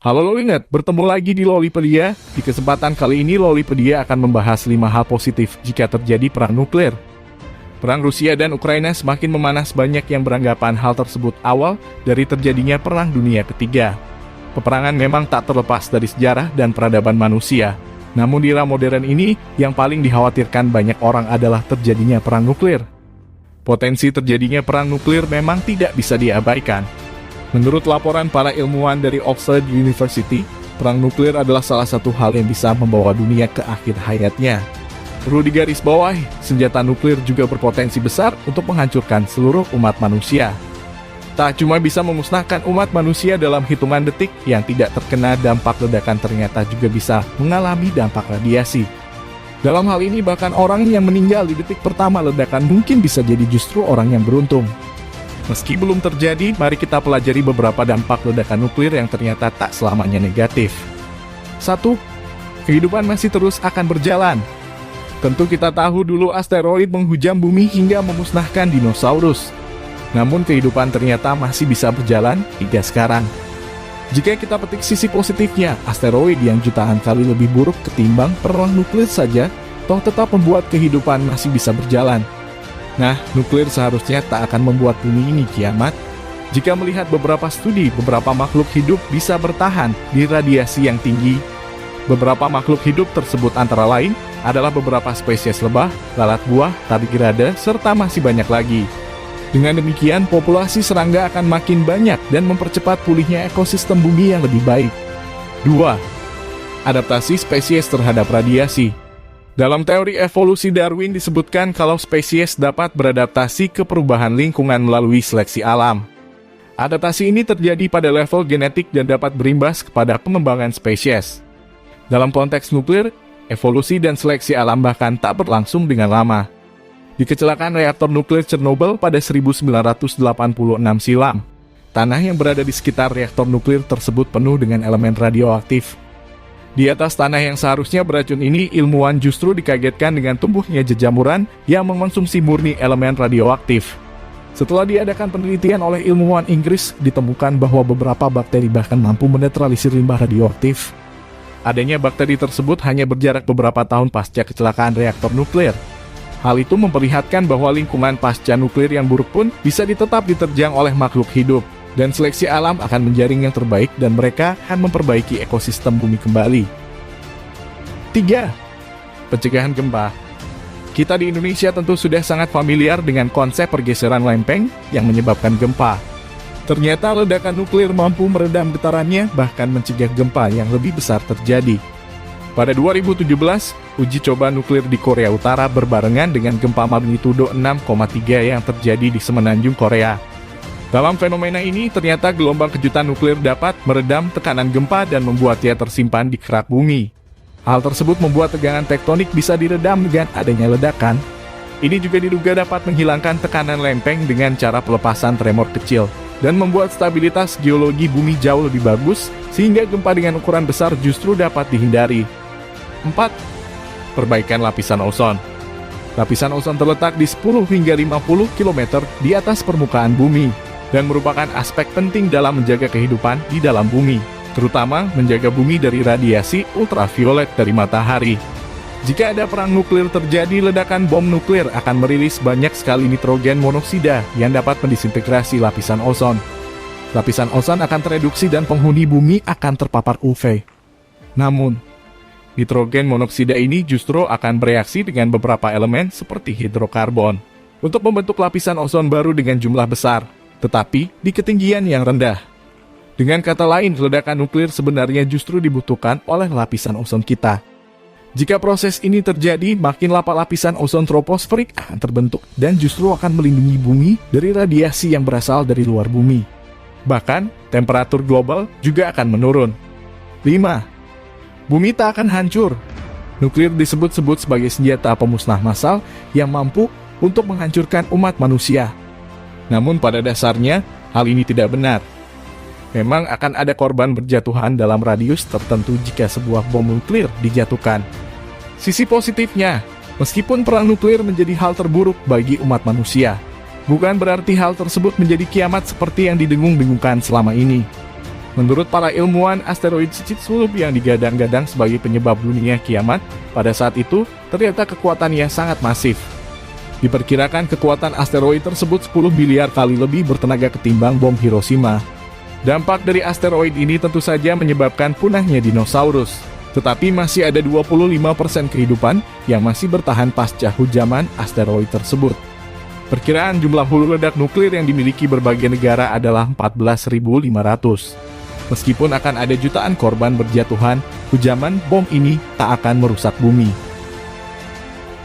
Halo Lolinet, bertemu lagi di Lolipedia. Di kesempatan kali ini Lolipedia akan membahas 5 hal positif jika terjadi perang nuklir. Perang Rusia dan Ukraina semakin memanas, banyak yang beranggapan hal tersebut awal dari terjadinya Perang Dunia Ketiga. Peperangan memang tak terlepas dari sejarah dan peradaban manusia. Namun di era modern ini, yang paling dikhawatirkan banyak orang adalah terjadinya perang nuklir. Potensi terjadinya perang nuklir memang tidak bisa diabaikan. Menurut laporan para ilmuwan dari Oxford University, perang nuklir adalah salah satu hal yang bisa membawa dunia ke akhir hayatnya. Perlu digarisbawahi, senjata nuklir juga berpotensi besar untuk menghancurkan seluruh umat manusia. Tak cuma bisa memusnahkan umat manusia dalam hitungan detik, yang tidak terkena dampak ledakan ternyata juga bisa mengalami dampak radiasi. Dalam hal ini bahkan orang yang meninggal di detik pertama ledakan mungkin bisa jadi justru orang yang beruntung. Meski belum terjadi, mari kita pelajari beberapa dampak ledakan nuklir yang ternyata tak selamanya negatif. 1. Kehidupan masih terus akan berjalan. Tentu kita tahu dulu asteroid menghujam bumi hingga memusnahkan dinosaurus. Namun kehidupan ternyata masih bisa berjalan hingga sekarang. Jika kita petik sisi positifnya, asteroid yang jutaan kali lebih buruk ketimbang perang nuklir saja, toh tetap membuat kehidupan masih bisa berjalan. Nah, nuklir seharusnya tak akan membuat bumi ini kiamat. Jika melihat beberapa studi, beberapa makhluk hidup bisa bertahan di radiasi yang tinggi. Beberapa makhluk hidup tersebut antara lain adalah beberapa spesies lebah, lalat buah, tardigrade, serta masih banyak lagi. Dengan demikian, populasi serangga akan makin banyak dan mempercepat pulihnya ekosistem bumi yang lebih baik. 2. Adaptasi spesies terhadap radiasi. Dalam teori evolusi Darwin disebutkan kalau spesies dapat beradaptasi ke perubahan lingkungan melalui seleksi alam. Adaptasi ini terjadi pada level genetik dan dapat berimbas kepada pengembangan spesies. Dalam konteks nuklir, evolusi dan seleksi alam bahkan tak berlangsung dengan lama. Di kecelakaan reaktor nuklir Chernobyl pada 1986 silam, tanah yang berada di sekitar reaktor nuklir tersebut penuh dengan elemen radioaktif. Di atas tanah yang seharusnya beracun ini, ilmuwan justru dikagetkan dengan tumbuhnya jejamuran yang mengonsumsi murni elemen radioaktif. Setelah diadakan penelitian oleh ilmuwan Inggris, ditemukan bahwa beberapa bakteri bahkan mampu menetralisir limbah radioaktif. Adanya bakteri tersebut hanya berjarak beberapa tahun pasca kecelakaan reaktor nuklir. Hal itu memperlihatkan bahwa lingkungan pasca nuklir yang buruk pun bisa tetap diterjang oleh makhluk hidup. Dan seleksi alam akan menjaring yang terbaik dan mereka akan memperbaiki ekosistem bumi kembali. 3. Pencegahan gempa. Kita di Indonesia tentu sudah sangat familiar dengan konsep pergeseran lempeng yang menyebabkan gempa. Ternyata ledakan nuklir mampu meredam getarannya, bahkan mencegah gempa yang lebih besar terjadi. Pada 2017, uji coba nuklir di Korea Utara berbarengan dengan gempa magnitudo 6,3 yang terjadi di Semenanjung Korea. Dalam fenomena ini, ternyata gelombang kejutan nuklir dapat meredam tekanan gempa dan membuatnya tersimpan di kerak bumi. Hal tersebut membuat tegangan tektonik bisa diredam dengan adanya ledakan. Ini juga diduga dapat menghilangkan tekanan lempeng dengan cara pelepasan tremor kecil dan membuat stabilitas geologi bumi jauh lebih bagus, sehingga gempa dengan ukuran besar justru dapat dihindari. 4. Perbaikan lapisan ozon. Lapisan ozon terletak di 10 hingga 50 km di atas permukaan bumi dan merupakan aspek penting dalam menjaga kehidupan di dalam bumi, terutama menjaga bumi dari radiasi ultraviolet dari matahari. Jika ada perang nuklir terjadi, ledakan bom nuklir akan merilis banyak sekali nitrogen monoksida yang dapat mendisintegrasi lapisan ozon. Lapisan ozon akan tereduksi dan penghuni bumi akan terpapar UV. Namun, nitrogen monoksida ini justru akan bereaksi dengan beberapa elemen seperti hidrokarbon untuk membentuk lapisan ozon baru dengan jumlah besar, tetapi di ketinggian yang rendah. Dengan kata lain, ledakan nuklir sebenarnya justru dibutuhkan oleh lapisan ozon kita. Jika proses ini terjadi, makin lapisan ozon troposferik akan terbentuk dan justru akan melindungi bumi dari radiasi yang berasal dari luar bumi. Bahkan, temperatur global juga akan menurun. 5. Bumi tak akan hancur. Nuklir disebut-sebut sebagai senjata pemusnah massal yang mampu untuk menghancurkan umat manusia. Namun pada dasarnya, hal ini tidak benar. Memang akan ada korban berjatuhan dalam radius tertentu jika sebuah bom nuklir dijatuhkan. Sisi positifnya, meskipun perang nuklir menjadi hal terburuk bagi umat manusia, bukan berarti hal tersebut menjadi kiamat seperti yang didengung-dengungkan selama ini. Menurut para ilmuwan, asteroid Chicxulub yang digadang-gadang sebagai penyebab dunia kiamat, pada saat itu ternyata kekuatannya sangat masif. Diperkirakan kekuatan asteroid tersebut 10 miliar kali lebih bertenaga ketimbang bom Hiroshima. Dampak dari asteroid ini tentu saja menyebabkan punahnya dinosaurus. Tetapi masih ada 25% kehidupan yang masih bertahan pasca hujaman asteroid tersebut. Perkiraan jumlah hulu ledak nuklir yang dimiliki berbagai negara adalah 14.500. Meskipun akan ada jutaan korban berjatuhan, hujaman bom ini tak akan merusak bumi.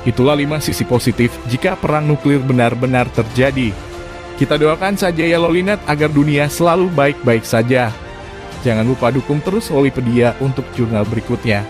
Itulah 5 sisi positif jika perang nuklir benar-benar terjadi. Kita doakan saja ya Lolinet agar dunia selalu baik-baik saja. Jangan lupa dukung terus Lolipedia untuk jurnal berikutnya.